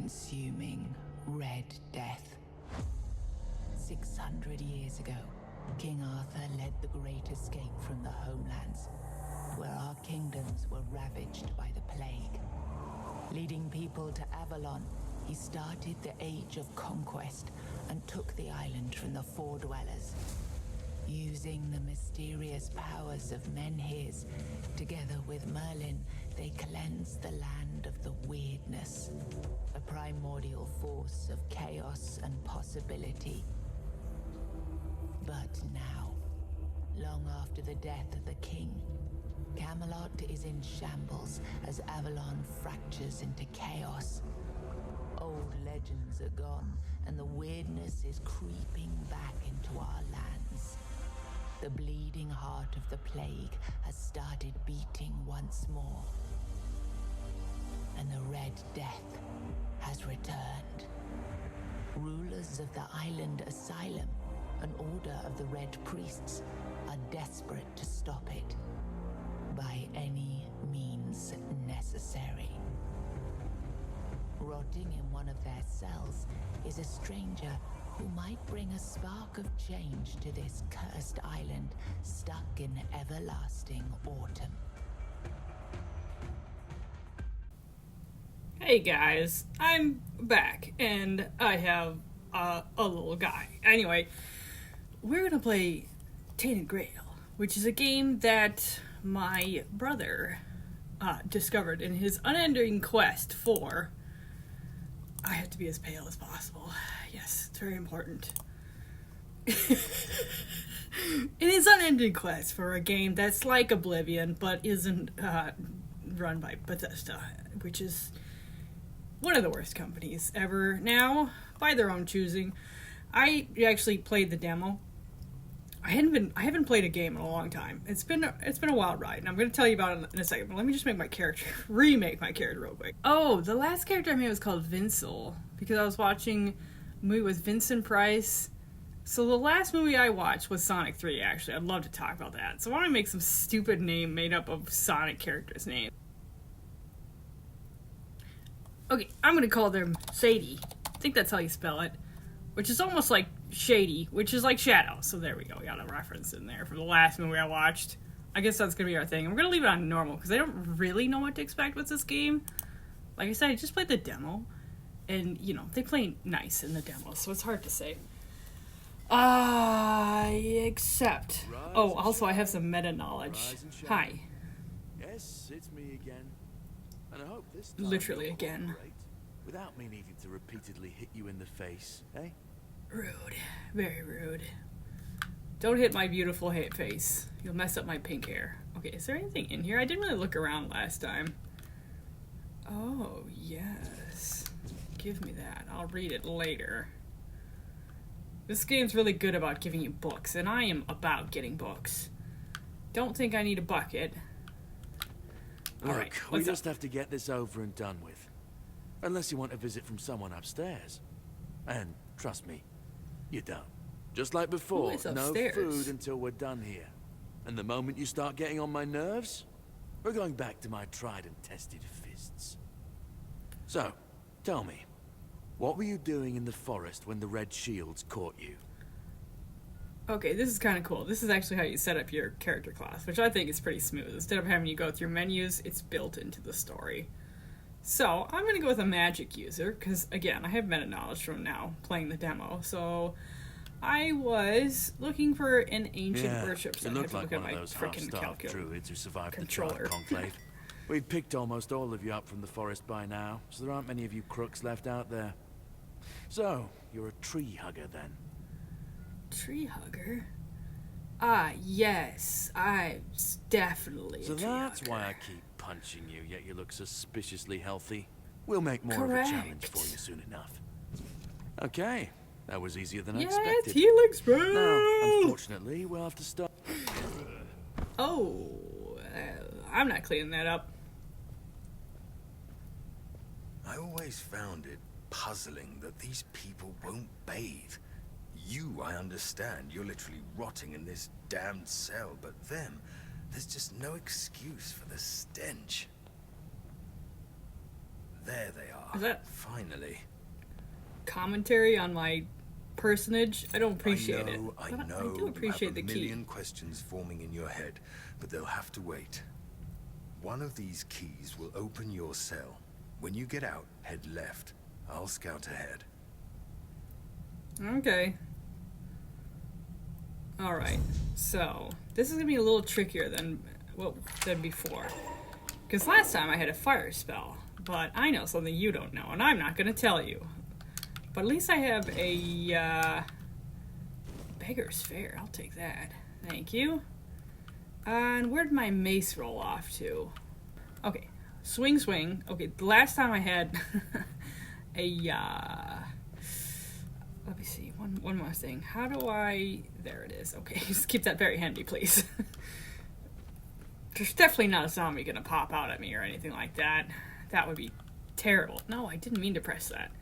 all-consuming Red Death. 600 years ago, King Arthur led the Great Escape from the homelands, where our kingdoms were ravaged by the plague. Leading people to Avalon, he started the Age of Conquest and took the island from the Four Dwellers. Using the mysterious powers of Menhirs, together with Merlin, they cleansed the land of the weirdness, a primordial force of chaos and possibility. But now, long after the death of the king, Camelot is in shambles as Avalon fractures into chaos. Old legends are gone, and the weirdness is creeping back into our lands. The bleeding heart of the plague has started beating once more. And the Red Death has returned. Rulers of the island asylum, an order of the Red Priests, are desperate to stop it by any means necessary. Rotting in one of their cells is a stranger who might bring a spark of change to this cursed island stuck in everlasting autumn. Hey guys, I'm back, and I have a little guy. Anyway, we're gonna play Tainted Grail, which is a game that my brother discovered in his unending quest for... I have to be as pale as possible. Yes, it's very important. In his unending quest for a game that's like Oblivion, but isn't run by Bethesda, which is one of the worst companies ever now, by their own choosing. I actually played the demo. I haven't played a game in a long time. It's been a wild ride, and I'm going to tell you about it in a second, but let me just remake my character real quick. Oh, the last character I made was called Vincel, because I was watching a movie with Vincent Price. So the last movie I watched was Sonic 3, actually. I'd love to talk about that. So why don't I make some stupid name made up of Sonic character's name? Okay, I'm going to call them Sadie. I think that's how you spell it. Which is almost like Shady, which is like Shadow. So there we go. We got a reference in there from the last movie I watched. I guess that's going to be our thing. And we're going to leave it on normal, because I don't really know what to expect with this game. Like I said, I just played the demo. And, you know, they play nice in the demo, so it's hard to say. Except... Oh, also I have some meta-knowledge. Hi. Yes, it's me again. And I hope this time Literally again. Without me needing to repeatedly hit you in the face, eh? Rude. Very rude. Don't hit my beautiful face. You'll mess up my pink hair. Okay, is there anything in here? I didn't really look around last time. Oh, yes. Give me that. I'll read it later. This game's really good about giving you books, and I am about getting books. Don't think I need a bucket. Look, Alright, we just have to get this over and done with. Unless you want a visit from someone upstairs. And trust me, you don't. Just like before, no food until we're done here. And the moment you start getting on my nerves, we're going back to my tried and tested fists. So, tell me, what were you doing in the forest when the Red Shields caught you? Okay, this is kind of cool. This is actually how you set up your character class, which I think is pretty smooth. Instead of having you go through menus, it's built into the story. So, I'm going to go with a magic user, because, again, I have meta-knowledge from now, playing the demo. So, I was looking for an ancient worship, so I had to look at my frickin' druids who survived controller. the Tribe Conclave. We've picked almost all of you up from the forest by now, so there aren't many of you crooks left out there. So, you're a tree hugger then? Tree hugger? Ah, yes. I'm definitely a tree hugger. So that's why I keep punching you, yet you look suspiciously healthy. We'll make more of a challenge for you soon enough. Okay, that was easier than I expected. Helix Bro! Now, unfortunately, we'll have to stop. Oh, I'm not cleaning that up. I always found it puzzling that these people won't bathe. You, I understand, you're literally rotting in this damned cell, but them, there's just no excuse for the stench. There they are. Is that finally commentary on my personage? I don't appreciate it. I But know. I do appreciate the you have a key. million questions forming in your head, but they'll have to wait. One of these keys will open your cell. When you get out, head left. I'll scout ahead. Okay. Alright, so this is gonna be a little trickier than before. Because last time I had a fire spell, but I know something you don't know, and I'm not gonna tell you. But at least I have a beggar's fare. I'll take that. Thank you. And where'd my mace roll off to? Okay, swing, swing. Okay, the last time I had let me see, one more thing. How do I... There it is. Okay, just keep that very handy, please. There's definitely not a zombie gonna pop out at me or anything like that. That would be terrible. No, I didn't mean to press that.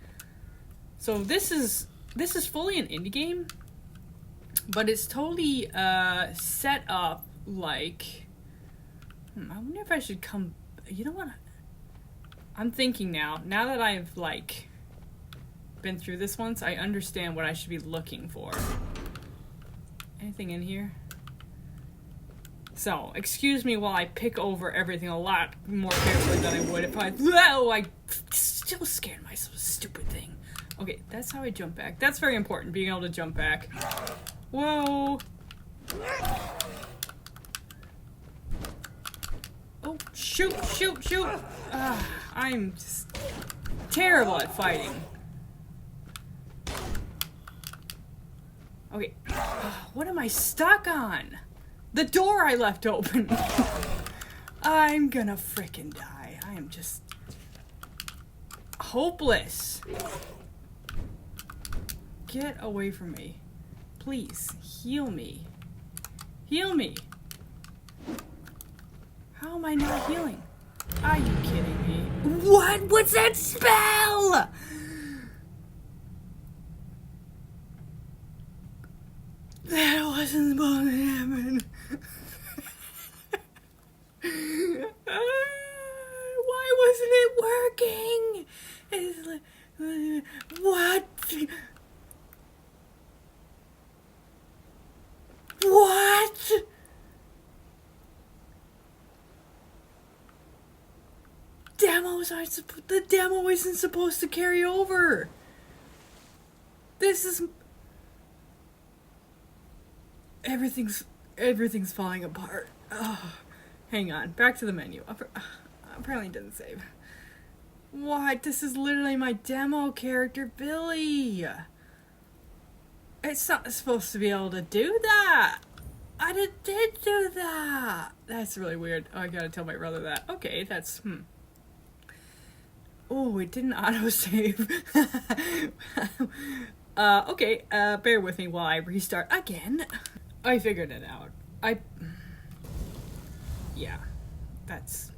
So this is fully an indie game, but it's totally set up like... I wonder if I should come... You know what? I'm thinking now that I've, like... been through this once, I understand what I should be looking for. Anything in here? So, excuse me while I pick over everything a lot more carefully than I would if I... Whoa! I still scared myself. Stupid thing. Okay, that's how I jump back. That's very important, being able to jump back. Whoa! Oh, shoot, shoot, shoot! I'm just terrible at fighting. Okay, what am I stuck on? The door I left open. I'm gonna frickin' die. I am just hopeless. Get away from me. Please, heal me. Heal me. How am I not healing? Are you kidding me? What? What's that spell? That wasn't supposed to happen. Why wasn't it working? It's like, what? What? The demo isn't supposed to carry over. This is... Everything's falling apart. Oh, hang on. Back to the menu. Apparently didn't save. What? This is literally my demo character, Billy. It's not supposed to be able to do that. I did do that. That's really weird. Oh, I gotta tell my brother that. Okay, that's... Oh, it didn't autosave. Okay, bear with me while I restart again. I figured it out. Yeah, that's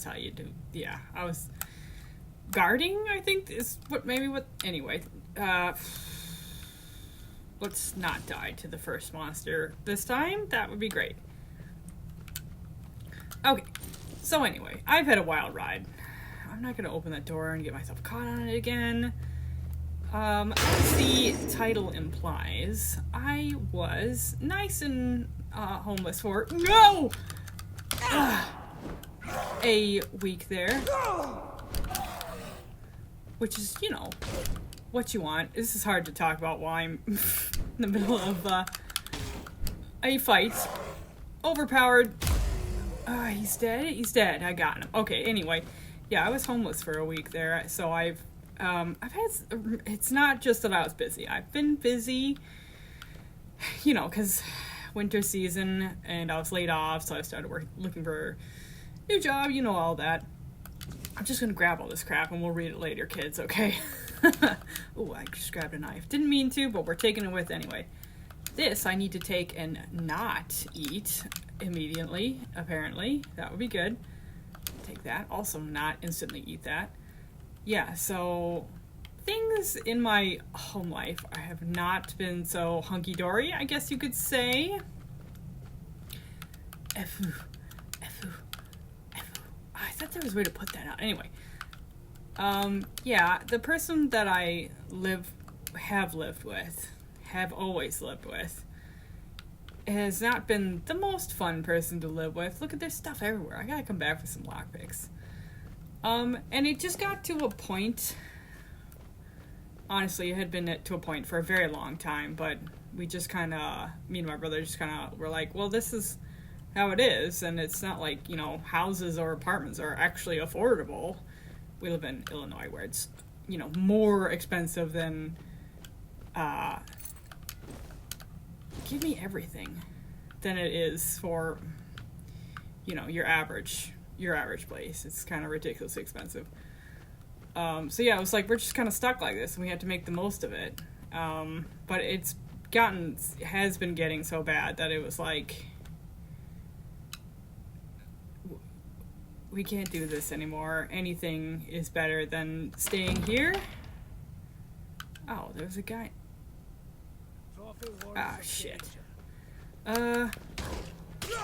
how you do. Yeah, I was guarding, I think is anyway. Let's not die to the first monster this time. That would be great. Okay, so anyway, I've had a wild ride. I'm not gonna open that door and get myself caught on it again. As the title implies, I was nice and homeless for a week there, which is, you know, what you want. This is hard to talk about while I'm in the middle of a fight. Overpowered. He's dead. He's dead. I got him. Okay. Anyway, yeah, I was homeless for a week there, so I've had, it's not just that I was busy. I've been busy, you know, because winter season and I was laid off, so I started looking for a new job, you know, all that. I'm just gonna grab all this crap and we'll read it later, kids, okay? Oh, I just grabbed a knife. Didn't mean to, but we're taking it with anyway. This I need to take and not eat immediately, apparently. That would be good. Take that. Also not instantly eat that. Yeah, so things in my home life have not been so hunky-dory, I guess you could say. I thought there was a way to put that out. Anyway, Yeah, the person that I have always lived with, has not been the most fun person to live with. Look at their stuff everywhere. I gotta come back for some lockpicks. And it just got to a point, honestly, it had been to a point for a very long time, but we just kind of, me and my brother just kind of were like, well, this is how it is, and it's not like, you know, houses or apartments are actually affordable. We live in Illinois where it's, you know, more expensive than, give me everything, than it is for, you know, your average place. It's kind of ridiculously expensive. So yeah, it was like, we're just kind of stuck like this, and we had to make the most of it. But has been getting so bad that it was like, we can't do this anymore. Anything is better than staying here. Oh, there's a guy. Ah, shit.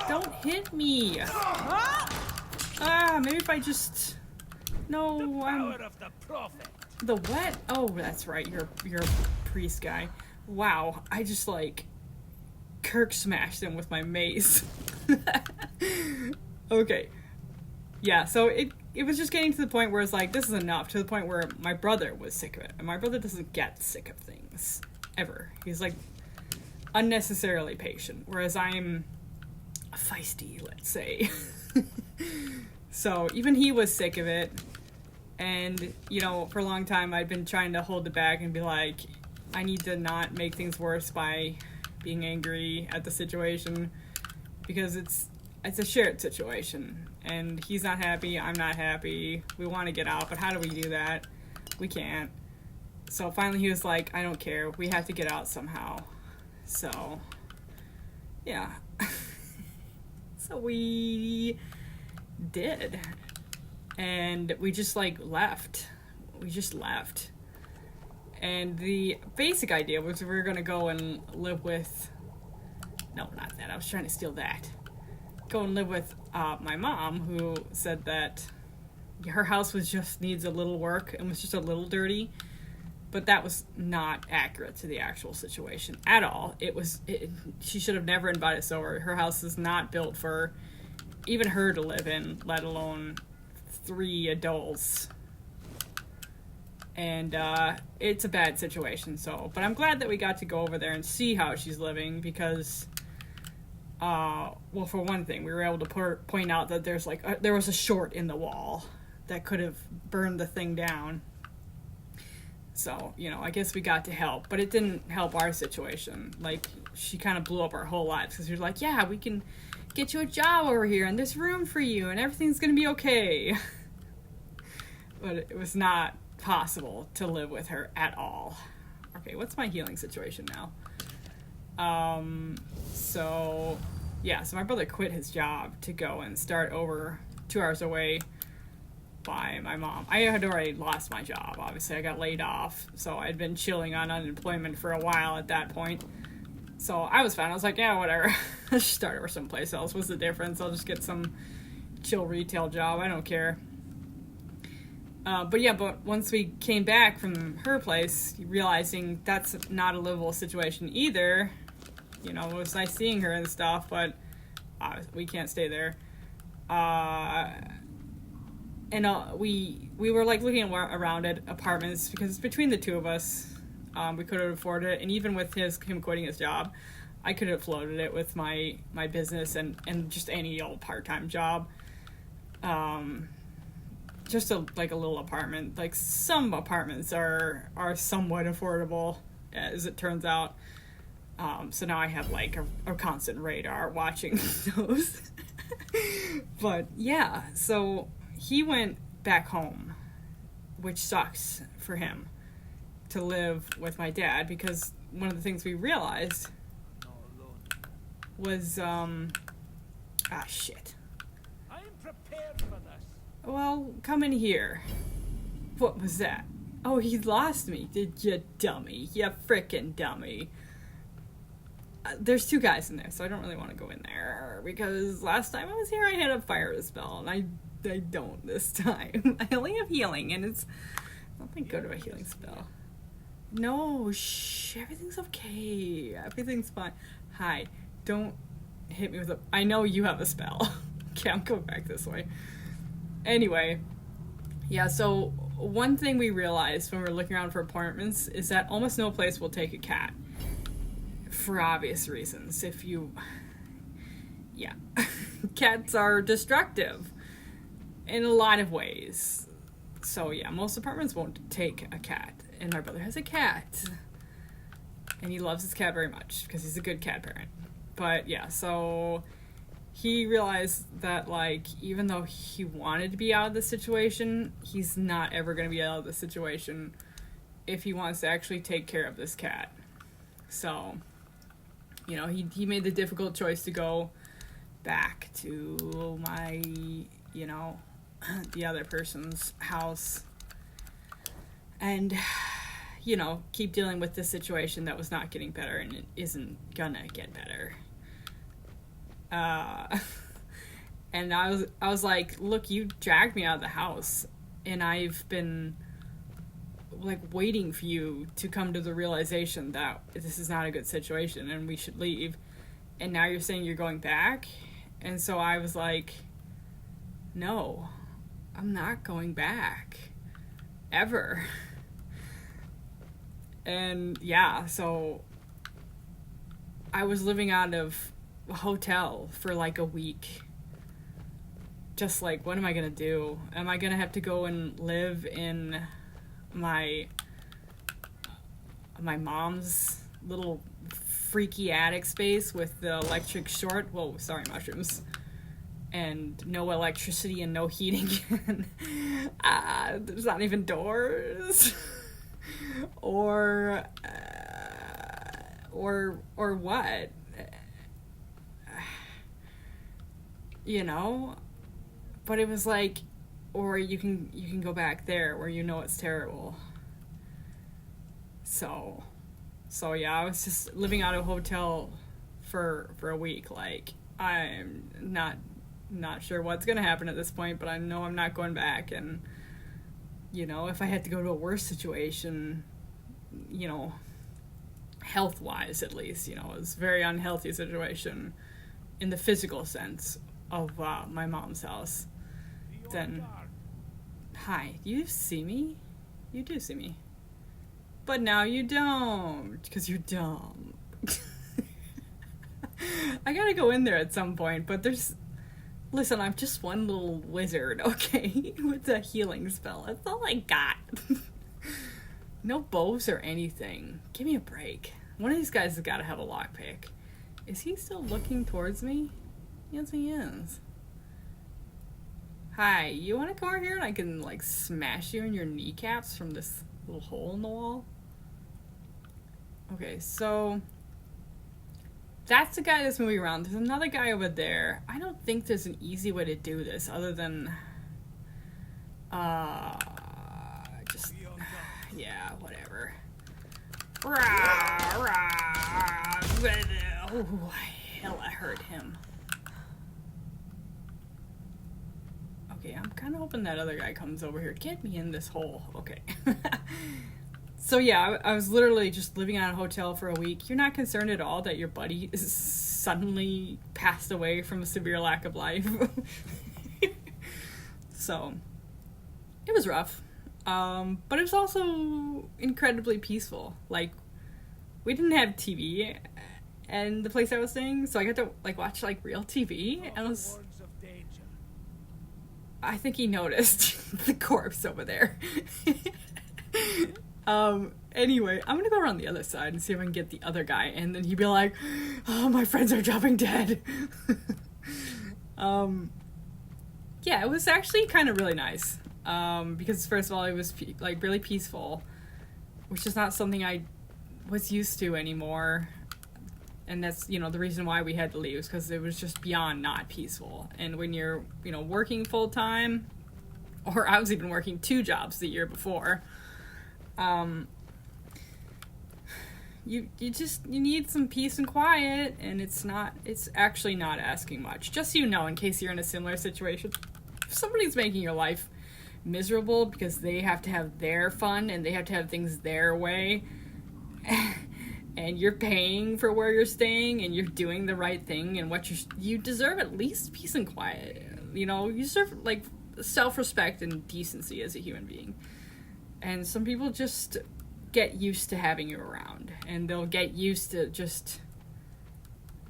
Don't hit me. Maybe if I just... No, I'm... The what? Oh, that's right. You're a priest guy. Wow, I just, like, Kirk smashed him with my mace. Okay. Yeah, so it was just getting to the point where it's like, this is enough, to the point where my brother was sick of it. And my brother doesn't get sick of things. Ever. He's, like, unnecessarily patient. Whereas I'm feisty, let's say. So, even he was sick of it. And, you know, for a long time I'd been trying to hold it back and be like, I need to not make things worse by being angry at the situation. Because it's a shared situation. And he's not happy, I'm not happy, we want to get out, but how do we do that? We can't. So finally he was like, I don't care, we have to get out somehow. So, yeah. So we did. And we just, like, left. We just left. And the basic idea was we were going to go and live with... No, not that, I was trying to steal that. Go and live with my mom, who said that her house needs a little work and was just a little dirty, but that was not accurate to the actual situation at all. She should have never invited us over. Her house is not built for even her to live in, let alone 3 adults. And it's a bad situation. But I'm glad that we got to go over there and see how she's living, because well, for one thing, we were able to point out that there was a short in the wall that could have burned the thing down. So, you know, I guess we got to help, but it didn't help our situation. Like, she kind of blew up our whole lives, because she was like, yeah, we can get you a job over here, and there's room for you, and everything's gonna be okay. But it was not possible to live with her at all. Okay, what's my healing situation now? So my brother quit his job to go and start over 2 hours away by my mom. I had already lost my job, obviously. I got laid off, so I'd been chilling on unemployment for a while at that point. So I was fine. I was like, yeah, whatever. Let's just start over someplace else. What's the difference? I'll just get some chill retail job. I don't care. But once we came back from her place, realizing that's not a livable situation either, you know, it was nice seeing her and stuff, but we can't stay there. We were, like, looking around at apartments, because between the two of us, we could have afforded it, and even with him quitting his job, I could have floated it with my business and just any old part-time job. Just a little apartment. Like, some apartments are somewhat affordable, as it turns out. So now I have, like, a constant radar watching those. But yeah, so he went back home, which sucks for him, to live with my dad, because one of the things we realized was, shit. I'm prepared for this. Well, come in here. What was that? Oh, he lost me. Did you, dummy? You frickin' dummy. there's 2 guys in there, so I don't really want to go in there, because last time I was here I had a fire spell, and I don't this time. I only have healing, and it's nothing good of a healing spell. No, shh, everything's okay. Everything's fine. Hi, don't hit me with a... I know you have a spell. Okay, I'm going back this way. Anyway, yeah, so one thing we realized when we were looking around for apartments is that almost no place will take a cat. For obvious reasons. If you... Yeah. Cats are destructive in a lot of ways. So yeah, most apartments won't take a cat. And my brother has a cat. And he loves his cat very much, because he's a good cat parent. But yeah, so he realized that, like, even though he wanted to be out of the situation, he's not ever going to be out of the situation if he wants to actually take care of this cat. So, you know, he made the difficult choice to go back to my, you know, the other person's house and, you know, keep dealing with this situation that was not getting better, and it isn't gonna get better. And I was like, look, you dragged me out of the house, and I've been, like, waiting for you to come to the realization that this is not a good situation and we should leave, and now you're saying you're going back? And so I was like, no, I'm not going back. Ever. And yeah, so I was living out of a hotel for like a week. Just like, what am I gonna do? Am I gonna have to go and live in my mom's little freaky attic space with the electric short? Whoa, sorry, mushrooms. And no electricity and no heating. There's not even doors. Or what? You know? But it was like, or you can go back there where you know it's terrible. So yeah, I was just living out of a hotel for a week. Like, I'm not sure what's gonna happen at this point, but I know I'm not going back. And, you know, if I had to go to a worse situation, you know, health-wise at least, you know, it's a very unhealthy situation in the physical sense of my mom's house, then, hi, you see me? You do see me. But now you don't, because you're dumb. I gotta go in there at some point, but listen, I'm just one little wizard, okay? With a healing spell. That's all I got. No bows or anything. Give me a break. One of these guys has got to have a lockpick. Is he still looking towards me? Yes, he is. Hi, you want to come over here and I can, like, smash you in your kneecaps from this little hole in the wall? Okay, so that's the guy that's moving around. There's another guy over there. I don't think there's an easy way to do this other than just, yeah, whatever. Rah, rah. Oh, hell, I heard him. Okay, I'm kind of hoping that other guy comes over here. Get me in this hole. Okay. So yeah, I was literally just living at a hotel for a week. You're not concerned at all that your buddy is suddenly passed away from a severe lack of life. So, it was rough. But it was also incredibly peaceful. Like, we didn't have TV in the place I was staying, so I got to, like, watch, like, real TV, and I think he noticed the corpse over there. Anyway, I'm gonna go around the other side and see if I can get the other guy, and then he'd be like, oh, my friends are dropping dead. Yeah, it was actually kind of really nice. Because first of all, it was like really peaceful, which is not something I was used to anymore. And that's, you know, the reason why we had to leave, is because it was just beyond not peaceful. And when you're, you know, working full time, or I was even working 2 jobs the year before, you need some peace and quiet, and it's actually not asking much. Just so you know, in case you're in a similar situation, if somebody's making your life miserable because they have to have their fun and they have to have things their way, and you're paying for where you're staying and you're doing the right thing and you deserve at least peace and quiet. You know, you deserve like self-respect and decency as a human being. And some people just get used to having you around, and they'll get used to just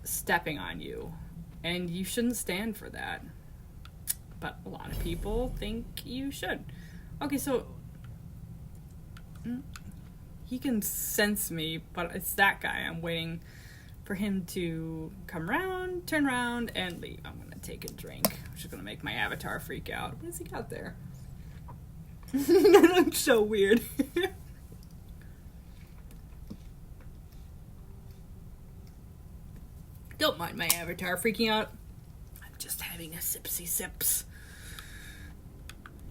stepping on you, and you shouldn't stand for that. But a lot of people think you should. Okay, so he can sense me, but it's that guy. I'm waiting for him to come around, turn around, and leave. I'm gonna take a drink, which is gonna make my avatar freak out. What has he got there? That looks so weird. Don't mind my avatar freaking out. I'm just having a sipsy sips.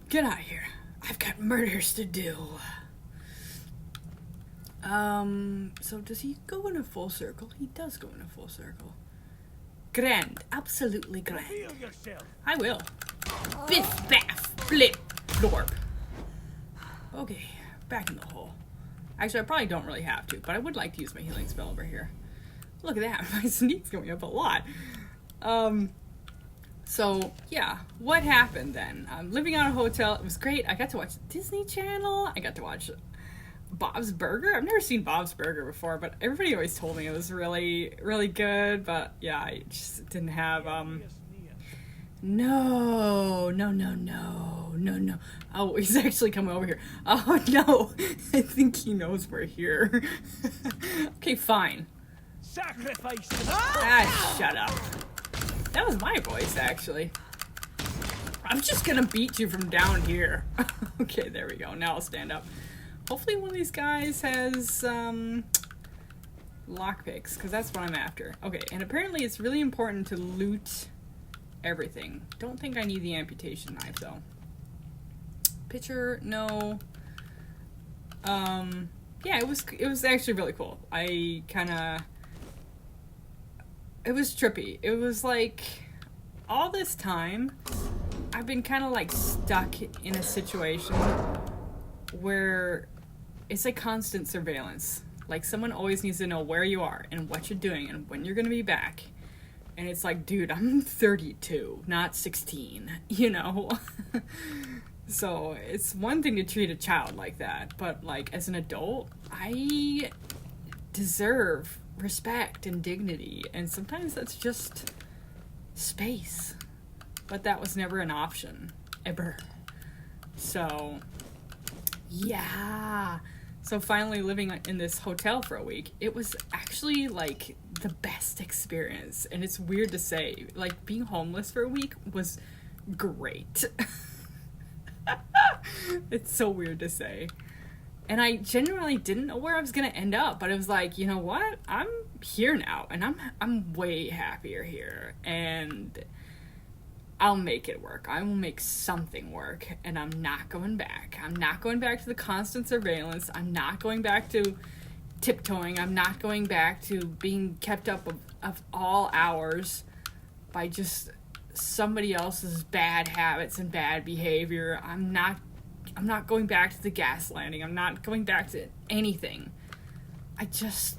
Get out of here. I've got murders to do. So does he go in a full circle? He does go in a full circle. Grand. Absolutely grand. Feel yourself. I will. Biff, baff, flip, blorp. Okay, back in the hole. Actually, I probably don't really have to, but I would like to use my healing spell over here. Look at that, my sneak's going up a lot. So, yeah, what happened then? I'm living out of a hotel. It was great. I got to watch Disney Channel. I got to watch Bob's Burger. I've never seen Bob's Burger before, but everybody always told me it was really, really good. But, yeah, I just didn't have, No. Oh, he's actually coming over here. Oh, no. I think he knows we're here. Okay, fine. Sacrifice to Shut up. That was my voice, actually. I'm just gonna beat you from down here. Okay, there we go. Now I'll stand up. Hopefully one of these guys has, lockpicks, because that's what I'm after. Okay, and apparently it's really important to loot everything. Don't think I need the amputation knife, though. Picture, no. Yeah, it was actually really cool. It was trippy. It was like, all this time, I've been kind of like stuck in a situation where it's like constant surveillance. Like, someone always needs to know where you are and what you're doing and when you're gonna be back. And it's like, dude, I'm 32, not 16, you know? So it's one thing to treat a child like that, but like as an adult, I deserve respect and dignity, and sometimes that's just space. But that was never an option, ever. So, yeah. So finally living in this hotel for a week, it was actually like the best experience. And it's weird to say, like being homeless for a week was great. It's so weird to say. And I genuinely didn't know where I was gonna end up, but it was like, you know what? I'm here now, and I'm way happier here, and I'll make it work. I will make something work, and I'm not going back. I'm not going back to the constant surveillance. I'm not going back to tiptoeing. I'm not going back to being kept up of all hours by just somebody else's bad habits and bad behavior. I'm not going back to the gaslighting. I'm not going back to anything. I just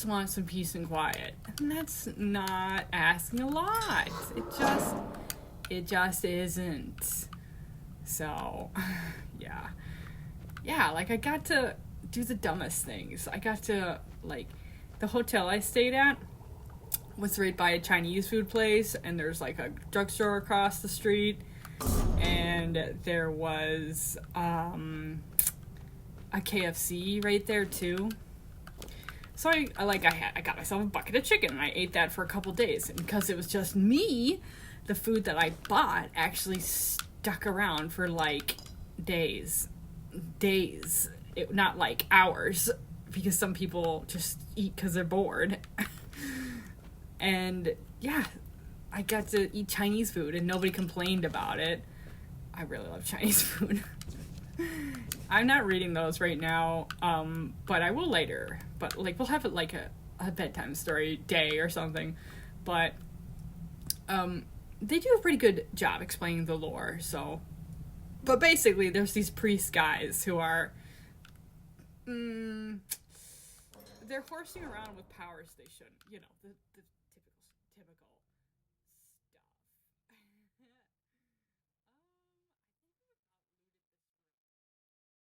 want some peace and quiet. And that's not asking a lot. It just isn't. So, yeah. Yeah, like I got to do the dumbest things. I got to, like, the hotel I stayed at was right by a Chinese food place, and there's like a drugstore across the street, and there was a KFC right there too. So I got myself a bucket of chicken, and I ate that for a couple days, and because it was just me, the food that I bought actually stuck around for like days, not like hours, because some people just eat because they're bored. And yeah, I got to eat Chinese food and nobody complained about it. I really love Chinese food. I'm not reading those right now, but I will later. But like we'll have it like a bedtime story day or something. But they do a pretty good job explaining the lore. So, but basically, there's these priest guys who are they're horsing around with powers they shouldn't. You know, the typical